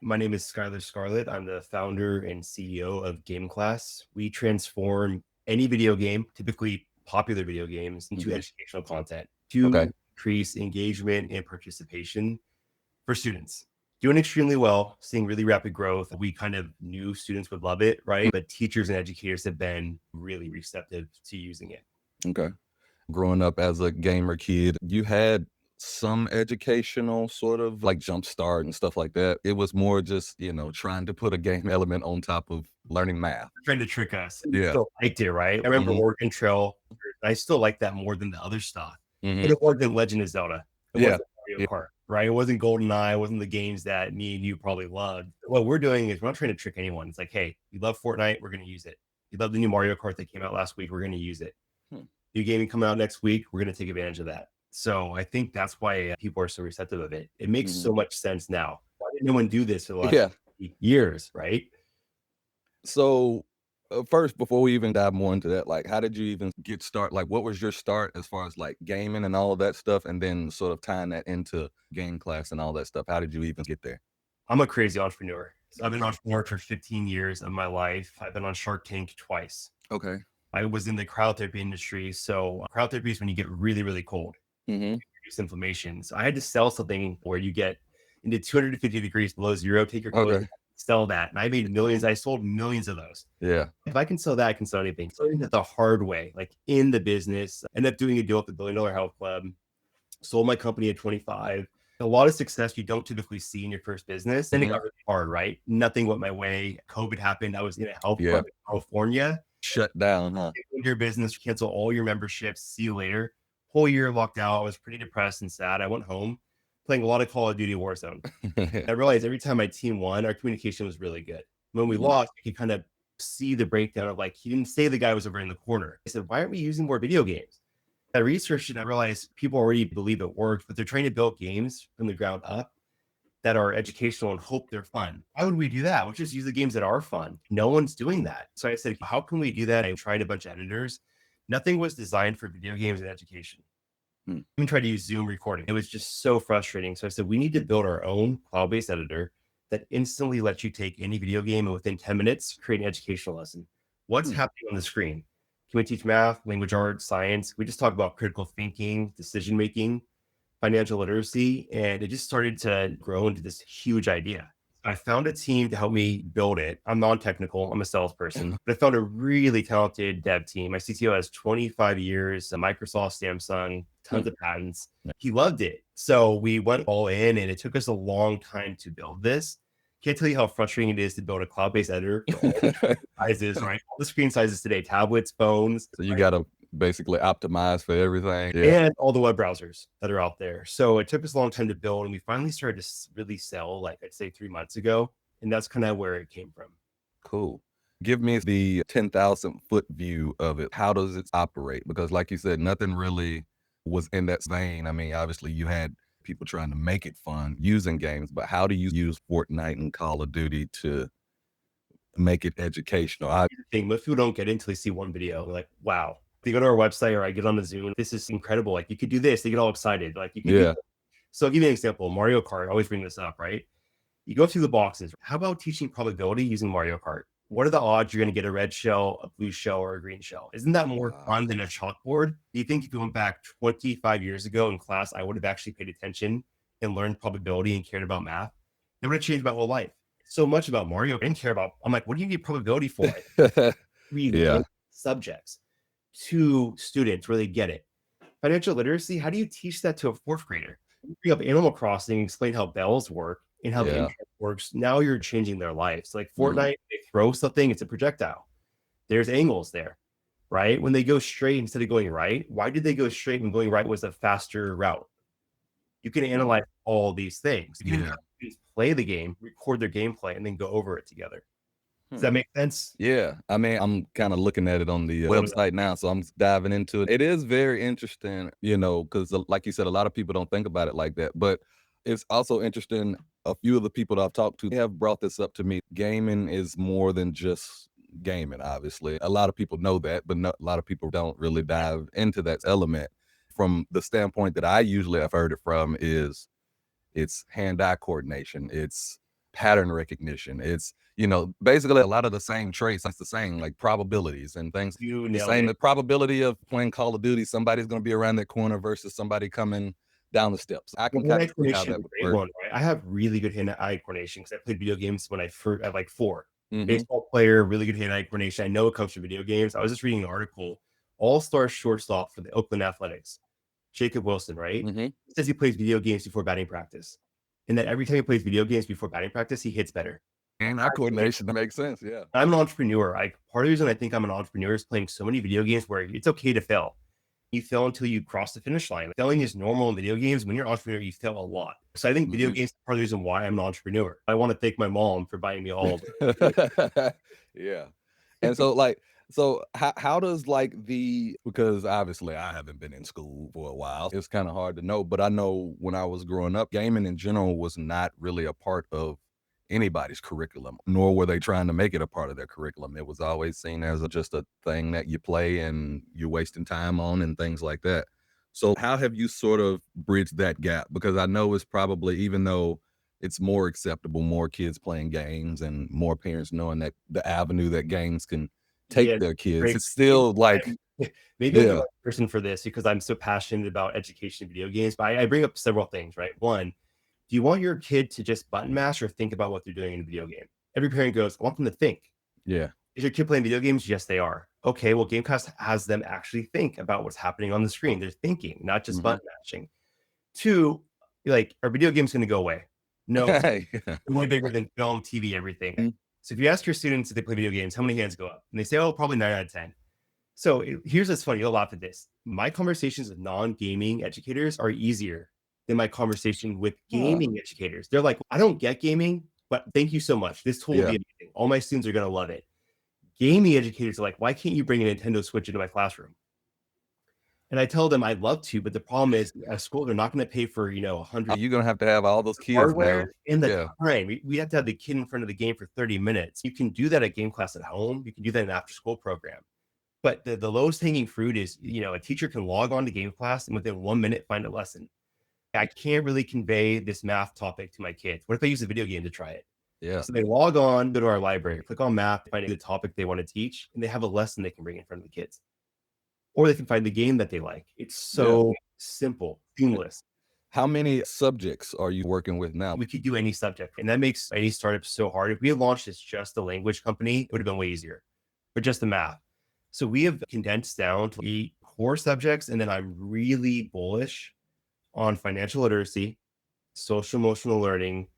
My name is Skyler Scarlett. I'm the founder and CEO of GameClass. We transform any video game, typically popular video games, into Mhm. educational content Okay. to increase engagement and participation for students. Doing extremely well, seeing really rapid growth. We kind of knew students would love it, right? But teachers and educators have been really receptive to using it. Okay. Growing up as a gamer kid, you had some educational sort of like jump start and stuff like that. It was more just, trying to put a game element on top of learning math. Trying to trick us. We Yeah. still liked it, right? I remember Mhm. Oregon Trail. I still like that more than the other stuff. Mhm. But it wasn't Legend of Zelda. It Yeah. wasn't Mario Yeah. Kart, right? It wasn't GoldenEye. It wasn't the games that me and you probably loved. What we're doing is we're not trying to trick anyone. It's like, hey, you love Fortnite, we're going to use it. You love the new Mario Kart that came out last week, we're going to use it. Hmm. New gaming coming out next week, we're going to take advantage of that. So I think that's why people are so receptive of it. It makes Mhm. so much sense now. Why didn't no one do this for the last Yeah. years, right? So, first, before we even dive more into that, like, how did you even get started? Like, what was your start as far as like gaming and all of that stuff, and then sort of tying that into game class and all that stuff? How did you even get there? I'm a crazy entrepreneur. So I've been an entrepreneur for 15 years of my life. I've been on Shark Tank twice. Okay. I was in the cryotherapy industry. So cryotherapy is when you get really, really cold, Mm-hmm. reduce inflammation. So I had to sell something where you get into 250 degrees below zero, take your clothes, Okay. sell that. And I made millions. I sold millions of those. Yeah. If I can sell that, I can sell anything. So I did it the hard way, like in the business. Ended up doing a deal with the $1 billion health club, sold my company at 25. A lot of success you don't typically see in your first business. Then it Mhm. got really hard, right? Nothing went my way. COVID happened. I was in a health Yeah. club in California. Shut down, huh? Your business, cancel all your memberships. See you later. Whole year locked out. I was pretty depressed and sad. I went home playing a lot of Call of Duty Warzone. I realized every time my team won, our communication was really good. When we Mhm. lost, you could kind of see the breakdown of like, he didn't say the guy was over in the corner. I said, why aren't we using more video games? I researched it and I realized people already believe it works, but they're trying to build games from the ground up that are educational and hope they're fun. Why would we do that? We'll just use the games that are fun. No one's doing that. So I said, how can we do that? I tried a bunch of editors. Nothing was designed for video games and education. Hmm. Even tried to use Zoom recording. It was just so frustrating. So I said, we need to build our own cloud-based editor that instantly lets you take any video game and within 10 minutes create an educational lesson. What's Hmm. happening on the screen? Can we teach math, language arts, science? We just talk about critical thinking, decision making, financial literacy, and it just started to grow into this huge idea. I found a team to help me build it. I'm non-technical, I'm a salesperson, but I found a really talented dev team. My CTO has 25 years, Microsoft, Samsung, tons Hmm. of patents. He loved it. So we went all in, and it took us a long time to build this. Can't tell you how frustrating it is to build a cloud-based editor for all the sizes, right? All the screen sizes today, tablets, phones, So you gotta basically optimize for everything. Yeah. and all the web browsers that are out there. So it took us a long time to build, and we finally started to really sell, like I'd say 3 months ago. And that's kind of where it came from. Cool. Give me the 10,000-foot view of it. How does it operate? Because like you said, nothing really was in that vein. I mean, obviously you had people trying to make it fun using games, but how do you use Fortnite and Call of Duty to make it educational? Here's the thing, most people don't get it until they see one video. They're like, wow. If you go to our website or I get on the Zoom, this is incredible. Like you could do this. They get all excited. Like you could do. Yeah. So I'll give you an example. Mario Kart, I always bring this up, right? You go through the boxes. How about teaching probability using Mario Kart? What are the odds you're going to get a red shell, a blue shell, or a green shell? Isn't that more Wow. fun than a chalkboard? Do you think if you went back 25 years ago in class, I would have actually paid attention and learned probability and cared about math? It would have changed my whole life. So much about Mario, I didn't care about. I'm like, what do you need probability for? Yeah. Subjects to students where they get it. Financial literacy, how do you teach that to a fourth grader? You bring up Animal Crossing, explain how bells work and how the Yeah. internet works. Now you're changing their lives. Like Mhm. Fortnite, they throw something, it's a projectile. There's angles there, right? When they go straight instead of going right, why did they go straight when going right was a faster route? You can analyze all these things. You can Yeah. play the game, record their gameplay, and then go over it together. Does Hmm. that make sense? Yeah, I mean, I'm kinda looking at it on the website now, so I'm diving into it. It is very interesting, because like you said, a lot of people don't think about it like that, but it's also interesting, a few of the people that I've talked to have brought this up to me. Gaming is more than just gaming, obviously. A lot of people know that, but a lot of people don't really dive into that element. From the standpoint that I usually have heard it from is it's hand-eye coordination, it's pattern recognition. It's, basically a lot of the same traits. That's the same, like probabilities and things. You The nailed same, it. the probability of playing Call of Duty, somebody's going to be around that corner versus somebody coming down the steps. I Well, can kind hand-eye of see how coordination is that a would great work. one, right? I have really good hand-eye coordination because I played video games when I first at like 4. Hmm. Baseball player, really good hand-eye coordination. I know it comes from video games. I was just reading an article, all-star shortstop for the Oakland Athletics, Jacob Wilson, right? Hmm. He says he plays video games before batting practice, and that every time he plays video games before batting practice, he hits better. And eye coordination, that makes sense. Yeah. I'm an entrepreneur. Part of the reason I think I'm an entrepreneur is playing so many video games where it's okay to fail. You fail until you cross the finish line. Failing is normal in video games. When you're an entrepreneur, you fail a lot. So I think video Hmm. games are part of the reason why I'm an entrepreneur. I want to thank my mom for buying me all of Yeah. And so how does like because obviously I haven't been in school for a while. It's kind of hard to know, but I know when I was growing up, gaming in general was not really a part of anybody's curriculum, nor were they trying to make it a part of their curriculum. It was always seen as just a thing that you play and you're wasting time on and things like that. So how have you sort of bridged that gap? Because I know it's probably, even though it's more acceptable, more kids playing games and more parents knowing that the avenue that games can take Yeah, their kids, great. it's still like, Maybe I'm the yeah, right person for this because I'm so passionate about education in video games. But I bring up several things, right? One, do you want your kid to just button mash or think about what they're doing in a video game? Every parent goes, I want them to think. yeah. Is your kid playing video games? Yes, they are. Okay, well, GameClass has them actually think about what's happening on the screen. They're thinking, not just Hmm. button mashing. Two, like, are video games going to go away? No, because Yeah. they're way bigger than film, TV, everything. Mm. So if you ask your students if they play video games, how many hands go up? And they say, oh, probably 9 out of 10. So here's what's funny. You'll laugh at this. My conversations with non-gaming educators are easier than my conversation with Huh. gaming educators. They're like, I don't get gaming, but thank you so much. This tool will Yeah. be amazing. All my students are going to love it. Gaming educators are like, why can't you bring a Nintendo Switch into my classroom? And I tell them I'd love to, but the problem is at school, they're not going to pay for, 100 You're gonna have to have all those kids now. hardware and the Yeah. time. We have to have the kid in front of the game for 30 minutes. You can do that at game class at home. You can do that in an after school program. But the lowest hanging fruit is, a teacher can log on to game class and within 1 minute find a lesson. I can't really convey this math topic to my kids. What if I use a video game to try it? Yeah. So they log on, go to our library, click on math, find the topic they want to teach, and they have a lesson they can bring in front of the kids. Or they can find the game that they like. It's Yeah. so simple, seamless. How many subjects are you working with now? We could do any subject, and that makes any startup so hard. If we had launched as just a language company, it would have been way easier, but just the math. So we have condensed down to 8 core subjects, and then I'm really bullish on financial literacy, social emotional learning,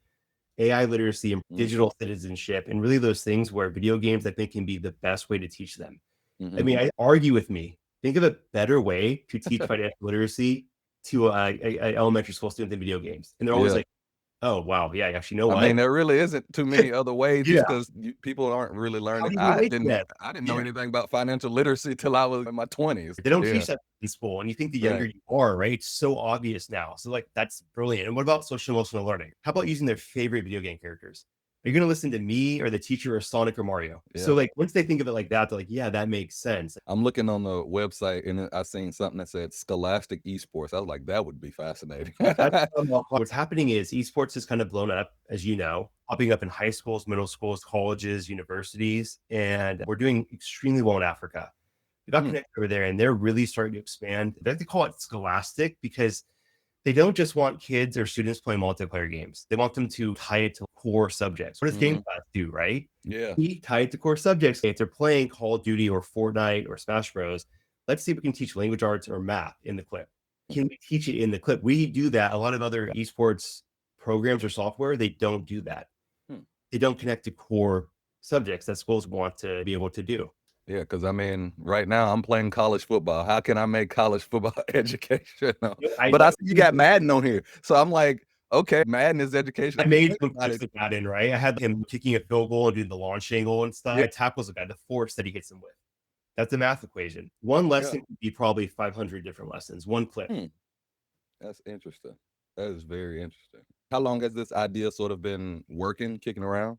AI literacy, and Mm. digital citizenship, and really those things where video games I think can be the best way to teach them. I Mhm. mean, I argue with me. Think of a better way to teach financial literacy to a elementary school student than video games, and they're always Yeah. like, "Oh wow, yeah, actually, you know I what? mean, there really isn't too many other ways Yeah, just 'cause people aren't really how learning. do you I relate to didn't that?" I didn't know Yeah. anything about financial literacy till I was in my 20s. They don't Yeah, teach that in school, and you think the younger right. you are, right? It's so obvious now. So, like, that's brilliant. And what about social emotional learning? How about using their favorite video game characters? Are you going to listen to me or the teacher or Sonic or Mario? So, Yeah. like, once they think of it like that, they're like, yeah, that makes sense. I'm looking on the website and I seen something that said Scholastic Esports. I was like, that would be fascinating. That's what's happening is esports is kind of blown up, as you know, popping up in high schools, middle schools, colleges, universities, and we're doing extremely well in Africa. We got Hmm. connected over there, and they're really starting to expand. They like to call it scholastic because they don't just want kids or students playing multiplayer games. They want them to tie it to core subjects. What does Mhm. GameClass do, right? Yeah. We tie it to core subjects. If they're playing Call of Duty or Fortnite or Smash Bros, let's see if we can teach language arts or math in the clip. Can we teach it in the clip? We do that. A lot of other esports programs or software, they don't do that. Hmm. They don't connect to core subjects that schools want to be able to do. Yeah, because I mean, right now I'm playing college football. How can I make college football educational? I But I see you got Madden on here. So I'm like, okay, Madden is educational. I made him Not fix it. the Madden, right? I had him kicking a field goal and doing the launch angle and stuff. Yeah, I tackles the guy, the force that he hits him with. That's a math equation. One yeah. lesson could be probably 500 different lessons, one clip. Hmm. That's interesting. That is very interesting. How long has this idea sort of been working, kicking around?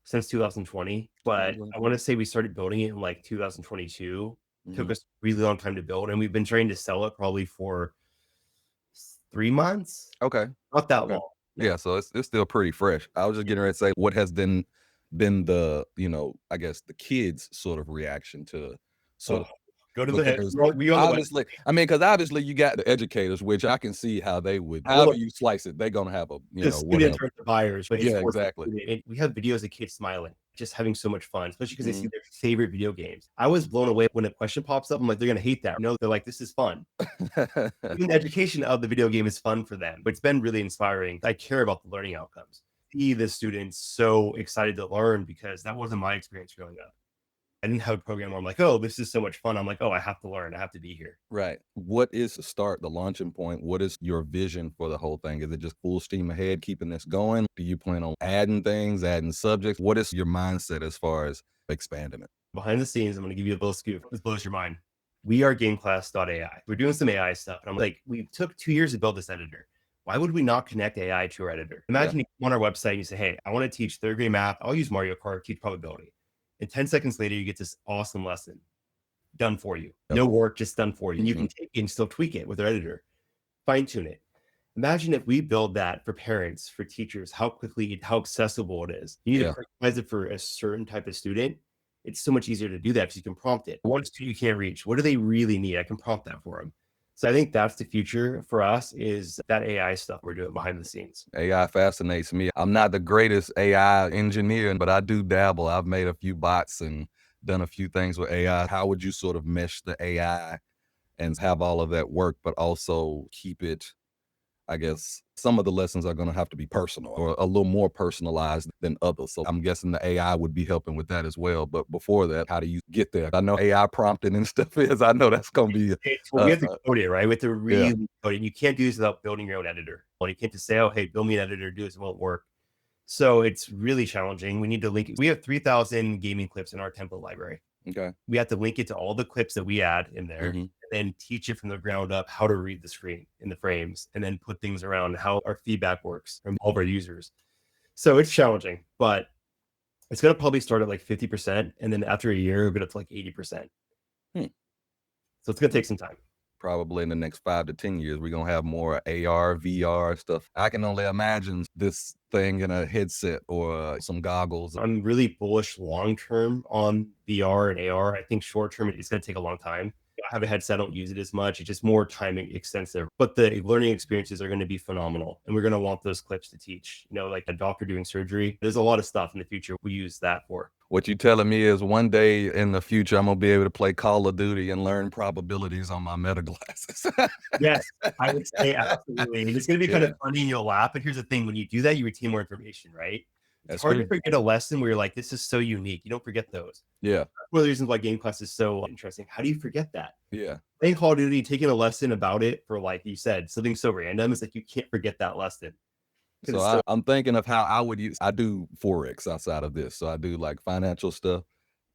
Since 2020, but I 2020? want to say we started building it in like 2022. Took Mhm. us a really long time to build, and we've been trying to sell it probably for 3 months. Okay. Not that Okay. long. Yeah, so it's still pretty fresh. I was just getting ready to say, what has been the, I guess the kids' sort of reaction to sort Oh, of go to the because we on the website. obviously, I mean, because obviously you got the educators, which I can see how they would, however Well, you slice it, they're gonna have a, the students whatever. are the buyers, but it's Yeah, for the exactly. student. And we have videos of kids smiling, just having so much fun, especially because they see Mhm. their favorite video games. I was blown away when a question pops up. I'm like, they're gonna hate that. No, they're like, this is fun. Even the education of the video game is fun for them, but it's been really inspiring. I care about the learning outcomes. See the students so excited to learn because that wasn't my experience growing up. I didn't have a program where I'm like, oh, this is so much fun. I'm like, oh, I have to learn. I have to be here. Right. What is the start, the launching point? What is your vision for the whole thing? Is it just full steam ahead, keeping this going? Do you plan on adding things, adding subjects? What is your mindset as far as expanding it? Behind the scenes, I'm going to give you a little scoop. This blows your mind. We are GameClass.ai. We're doing some AI stuff. And I'm like, we took 2 years to build this editor. Why would we not connect AI to our editor? Yeah. Imagine you come on our website and you say, hey, I want to teach third grade math. I'll use Mario Kart, teach probability. And 10 seconds later, you get this awesome lesson done for you. Yep. No work, just done for you. And you Mhm. can take it and still tweak it with our editor, fine tune it. Imagine if we build that for parents, for teachers, how quickly, how accessible it is. You need Yeah. to personalize it for a certain type of student. It's so much easier to do that because you can prompt it. What student you can't reach? What do they really need? I can prompt that for them. So I think that's the future for us is that AI stuff we're doing behind the scenes. AI fascinates me. I'm not the greatest AI engineer, but I do dabble. I've made a few bots and done a few things with AI. How would you sort of mesh the AI and have all of that work, but also keep it, I guess some of the lessons are going to have to be personal or a little more personalized than others. So I'm guessing the AI would be helping with that as well. But before that, how do you get there? I know AI prompting and stuff is, I know that's going to be, Well, we have to code it, right? We have to yeah, really code it. And you can't do this without building your own editor. Well, you can't just say, oh, hey, build me an editor, do this, it won't work. So it's really challenging. We need to link it. We have 3,000 gaming clips in our template library. okay. We have to link it to all the clips that we add in there and then teach it from the ground up how to read the screen in the frames and then put things around how our feedback works from all of our users. So it's challenging, but it's going to probably start at like 50%. And then after a year, we'll get up to like 80%. Hmm. So it's going to take some time. Probably in the next 5 to 10 years, we're gonna have more AR, VR stuff. I can only imagine this thing in a headset or some goggles. I'm really bullish long term on VR and AR. I think short term, it's going to take a long time. I have a headset, I don't use it as much. It's just more time extensive, but the learning experiences are going to be phenomenal. And we're going to want those clips to teach, like a doctor doing surgery. There's a lot of stuff in the future we use that for. What you telling me is one day in the future, I'm gonna be able to play Call of Duty and learn probabilities on my meta glasses. Yes, I would say absolutely. And it's going to be kind of funny and you'll laugh. But here's the thing, when you do that, you retain more information, right? It's That's hard to true. forget a lesson where you're like, this is so unique. You don't forget those. Yeah, One of the reasons why GameClass is so interesting. How do you forget that? yeah. Playing Call of Duty, taking a lesson about it for, like you said, something so random, it's like you can't forget that lesson. So I'm thinking of how I would use. I do Forex outside of this, so I do like financial stuff,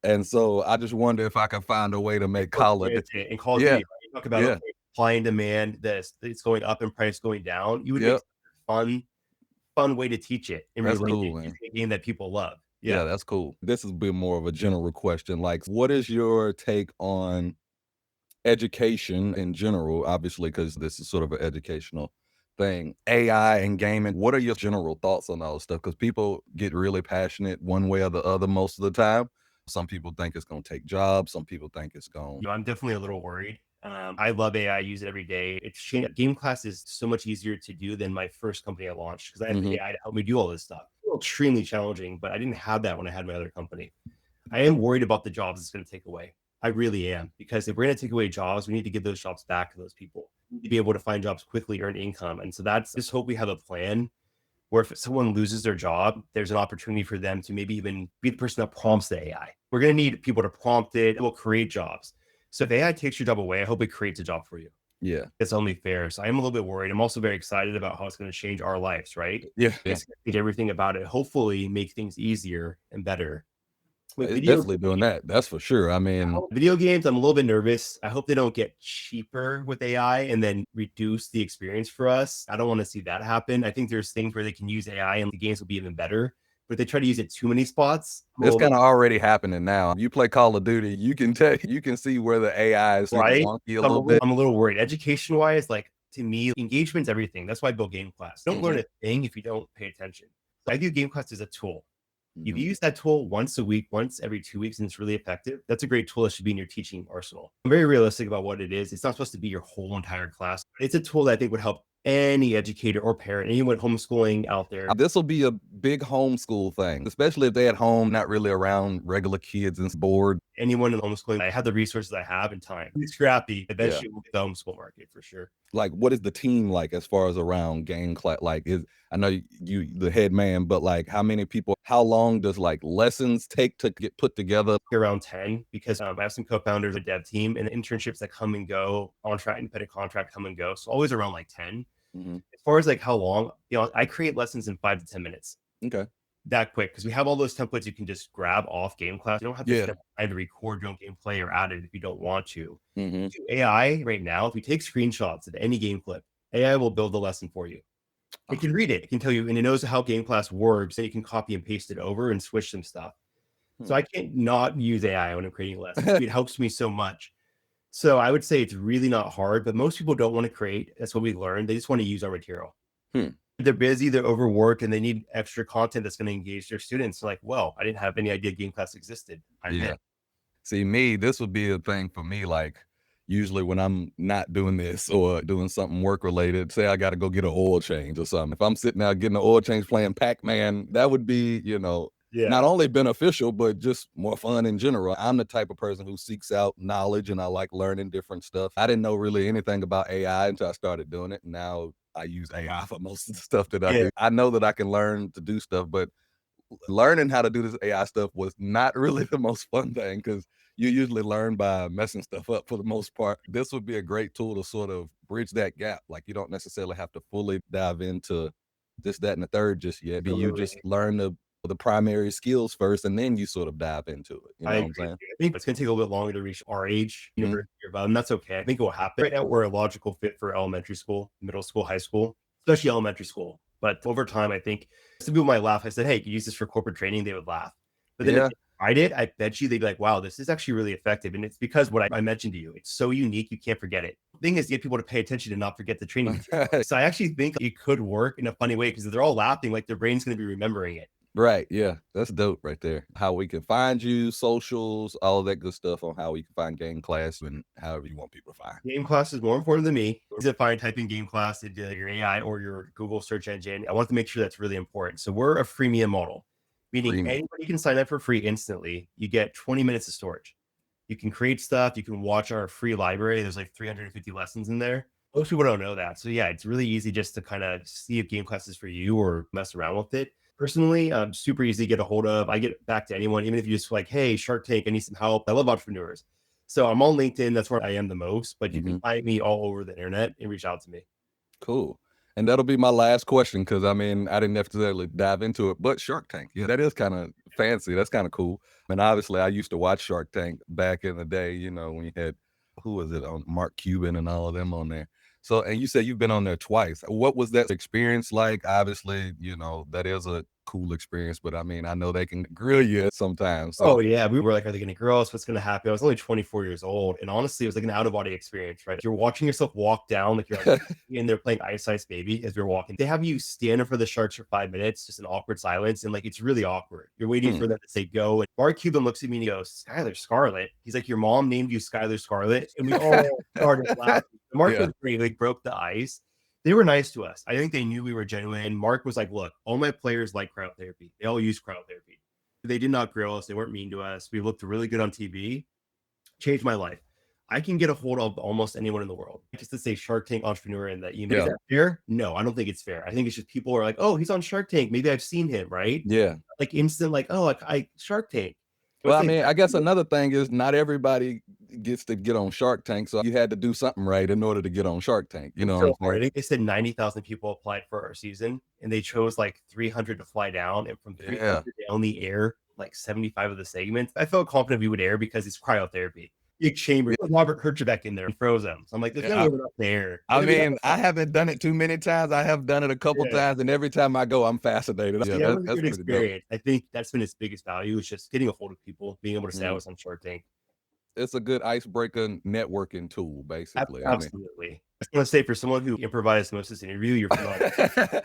and so I just wonder if I could find a way to make Call of Duty. In Call of Yeah, Duty, right? You talk about yeah, okay, supply and demand, this it's going up and price going down. You would make yep. a fun way to teach it and That's relate cool, it man. using a game that people love. Yeah, Yeah. that's cool. This has been more of a general question. Like, what is your take on education in general? Obviously, because this is sort of an educational thing. AI and gaming. What are your general thoughts on all this stuff? Because people get really passionate one way or the other most of the time. Some people think it's going to take jobs. Some people think it's going. I'm definitely a little worried. I love AI. I use it every day. It's changed. Game class is so much easier to do than my first company I launched because I had Mhm. AI to help me do all this stuff. Extremely challenging, but I didn't have that when I had my other company. I am worried about the jobs it's going to take away. I really am because if we're going to take away jobs, we need to give those jobs back to those people. We need to be able to find jobs quickly, earn income, and so that's just hope we have a plan where if someone loses their job, there's an opportunity for them to maybe even be the person that prompts the AI. We're going to need people to prompt it. It will create jobs. So if AI takes your job away, I hope it creates a job for you. Yeah. It's only fair. So I am a little bit worried. I'm also very excited about how it's going to change our lives, right? Yeah. Yeah. It's going to change everything about it. Hopefully make things easier and better. With It's video definitely doing that. That's for sure. I mean, video games, I'm a little bit nervous. I hope they don't get cheaper with AI and then reduce the experience for us. I don't want to see that happen. I think there's things where they can use AI and the games will be even better. But if they try to use it too many spots, it's kind of already happening now. You play Call of Duty, you can see where the AI is like right? wonky a little bit. I'm a little worried. Education wise, like To me, engagement's everything. That's why I built GameClass. Don't learn a thing if you don't pay attention. So I view GameClass as a tool. If you use that tool once a week, once every 2 weeks, and it's really effective, that's a great tool that should be in your teaching arsenal. I'm very realistic about what it is. It's not supposed to be your whole entire class. It's a tool that I think would help any educator or parent, anyone homeschooling out there. This will be a big homeschool thing, especially if they're at home, not really around regular kids and bored. Anyone in homeschooling, I have the resources I have and time. It's scrappy. Eventually, we'll get the homeschool market for sure. Like, what is the team like as far as around game class? Like, I know you the head man, but like, how many people? How long does like lessons take to get put together? Around 10, because I have some co-founders, a dev team, and internships that come and go, contract, independent contract come and go. So always around like 10. As far as like how long, I create lessons in 5 to 10 minutes. Okay. That quick, because we have all those templates you can just grab off GameClass. You don't have to spend time to record your own gameplay or add it if you don't want to. Do AI right now, if we take screenshots of any game clip, AI will build the lesson for you. It can read it. It can tell you, and it knows how GameClass works, and you can copy and paste it over and switch some stuff. So I can't not use AI when I'm creating lessons. It helps me so much. So I would say it's really not hard, but most people don't want to create. That's what we learned. They just want to use our material. They're busy, they're overworked, and they need extra content that's going to engage their students. Like, well, I didn't have any idea GameClass existed. See, me, this would be a thing for me. Like, usually when I'm not doing this or doing something work related, say I got to go get an oil change or something. If I'm sitting out getting an oil change playing Pac-Man, that would be, not only beneficial, but just more fun in general. I'm the type of person who seeks out knowledge and I like learning different stuff. I didn't know really anything about AI until I started doing it. Now I use AI for most of the stuff that I do. I know that I can learn to do stuff, but learning how to do this AI stuff was not really the most fun thing because you usually learn by messing stuff up for the most part. This would be a great tool to sort of bridge that gap. Like, you don't necessarily have to fully dive into this, that, and the third just yet. But you just learn the primary skills first, and then you sort of dive into it. You know what I'm saying? I think it's going to take a little bit longer to reach our age, university, and that's okay. I think it will happen. Right now, we're a logical fit for elementary school, middle school, high school, especially elementary school. But over time, I think some people might laugh. I said, hey, you use this for corporate training, they would laugh. But then if I did, I bet you they'd be like, wow, this is actually really effective. And it's because what I mentioned to you, it's so unique, you can't forget it. The thing is to get people to pay attention and not forget the training. So I actually think it could work in a funny way because they're all laughing, like their brain's going to be remembering it. Right. Yeah. That's dope right there. How we can find you, socials, all of that good stuff on how we can find GameClass and however you want people to find. GameClass is more important than me. If I type in GameClass into your AI or your Google search engine, I want to make sure that's really important. So we're a freemium model, meaning anybody can sign up for free instantly. You get 20 minutes of storage. You can create stuff. You can watch our free library. There's like 350 lessons in there. Most people don't know that. So yeah, it's really easy just to kind of see if GameClass is for you or mess around with it. Personally, super easy to get a hold of. I get back to anyone, even if you just like, hey, Shark Tank, I need some help. I love entrepreneurs. So I'm on LinkedIn. That's where I am the most, but you can find me all over the internet and reach out to me. Cool. And that'll be my last question because I didn't necessarily dive into it, but Shark Tank, yeah, that is kind of fancy. That's kind of cool. And obviously, I used to watch Shark Tank back in the day, when you had, who was it, on Mark Cuban and all of them on there. So, and you said you've been on there twice. What was that experience like? Obviously, that is a cool experience, but I know they can grill you sometimes. So. Oh yeah, we were like, are they going to grill us? What's going to happen? I was only 24 years old, and honestly, it was like an out of body experience, right? You're watching yourself walk down, like you're like, and they're playing Ice Ice Baby as you're walking. They have you stand in for the sharks for 5 minutes, just an awkward silence, and like it's really awkward. You're waiting for them to say go, and Mark Cuban looks at me and he goes, Skyler Scarlett. He's like, your mom named you Skyler Scarlett, and we all started laughing. Mark was great, like broke the ice. They were nice to us. I think they knew we were genuine. Mark was like, look, all my players like cryotherapy. They all use cryotherapy. They did not grill us. They weren't mean to us. We looked really good on TV. Changed my life. I can get a hold of almost anyone in the world. Just to say Shark Tank entrepreneur in that email. Is that fair? No, I don't think it's fair. I think it's just people are like, oh, he's on Shark Tank. Maybe I've seen him, right? Yeah. Like instant, like, oh, like I Shark Tank. Well, I guess another thing is not everybody gets to get on Shark Tank, so you had to do something right in order to get on Shark Tank. You know, I think they said 90,000 people applied for our season, and they chose like 300 to fly down, and from 300 they only air like 75 of the segments. I felt confident we would air because it's cryotherapy. Big chamber, Robert Herjavec in there and froze them. So I'm like, there's no way up there. I haven't done it too many times. I have done it a couple times, and every time I go, I'm fascinated. That's a good experience. Dope. I think that's been its biggest value. Is just getting a hold of people, being able to say I was on Shark Tank. it's a good icebreaker networking tool, basically. I mean, Absolutely. I was gonna say for someone who improvised most of this interview, you're phenomenal.